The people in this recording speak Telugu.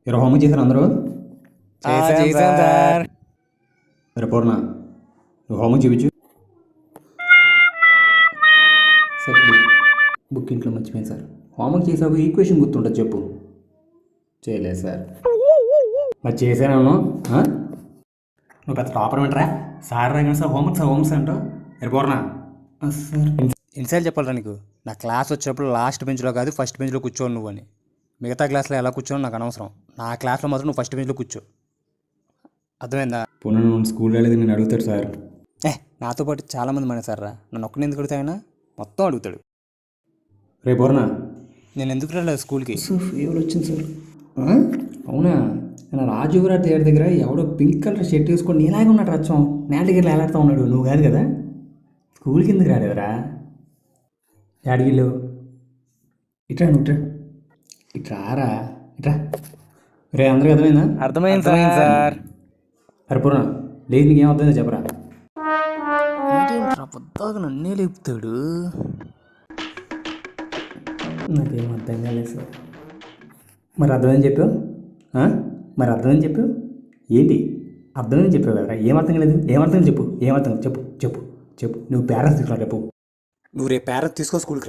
మీరు హోంవర్క్ చేశారు అందరూ? చేసాం సార్. సరే పూర్ణ, నువ్వు హోంవర్క్ చూపించు. సార్ బుక్ ఇంట్లో మర్చిపోయింది సార్. హోంవర్క్ చేసావు, ఈక్వేషన్ గుర్తుంటుంది చెప్పు. చేయలేదు సార్. మరి చేశాను. నువ్వు పెద్ద టాపర్ వింటరా? సార్ రాగానే సార్ హోంవర్క్స్ అంటావు. సరే పూర్ణ. సార్ ఎన్నిసార్లు చెప్పాలరా నీకు? నా క్లాస్ వచ్చేటప్పుడు లాస్ట్ బెంచ్లో కాదు ఫస్ట్ బెంచ్లో కూర్చోను నువ్వు అని. మిగతా క్లాస్లో ఎలా కూర్చోను నాకు అనవసరం. నా క్లాస్లో మాత్రం నువ్వు ఫస్ట్ బెంచ్లో కూర్చో. అర్థమైందా? పూర్ణ నువ్వు స్కూల్ వెళ్ళేది నేను అడుగుతాడు సార్. నాతో పాటు చాలామంది మనసారా, నన్ను ఒక్కని ఎందుకు అడుగుతాయన్నా? మొత్తం అడుగుతాడు. రే పూర్ణ, నేను ఎందుకు రాలేదు స్కూల్కి? ఫీవర్ వచ్చింది సార్. అవునా? నేను రాజుగారి థియేటర్ దగ్గర ఎవడో పింక్ కలర్ షర్ట్ వేసుకొని నీలాగే ఉన్నాడు రచ్చం. నేల దగ్గర ఎలాడుతూ ఉన్నాడు. నువ్వు కాదు కదా? స్కూల్ కిందకి రాలేదురా? యాడిగిల్లు ఇట్రా, నువ్వు ఇట్రారా, ఇట్రా. రే అందరికీ అర్థమైందా? అర్థమైంది సార్. అరే పూర్ణ, లేదు నీకేం అర్థమైందో చెప్పరా? పొద్దాక నన్నే లేపుతాడు. నాకేం అర్థం కాలేదు సార్. మరి అర్థమని చెప్పావు? మరి అర్థమని చెప్పావు ఏంటి? అర్థమని చెప్పావు కదరా? ఏం అర్థం కాలేదు? ఏమర్థం చెప్పు. ఏమర్థం చెప్పు చెప్పు చెప్పు. నువ్వు పేరెంట్స్ తీసుకురా రేపు. నువ్వు రేపు పేరెంట్స్ తీసుకో స్కూల్కి రా.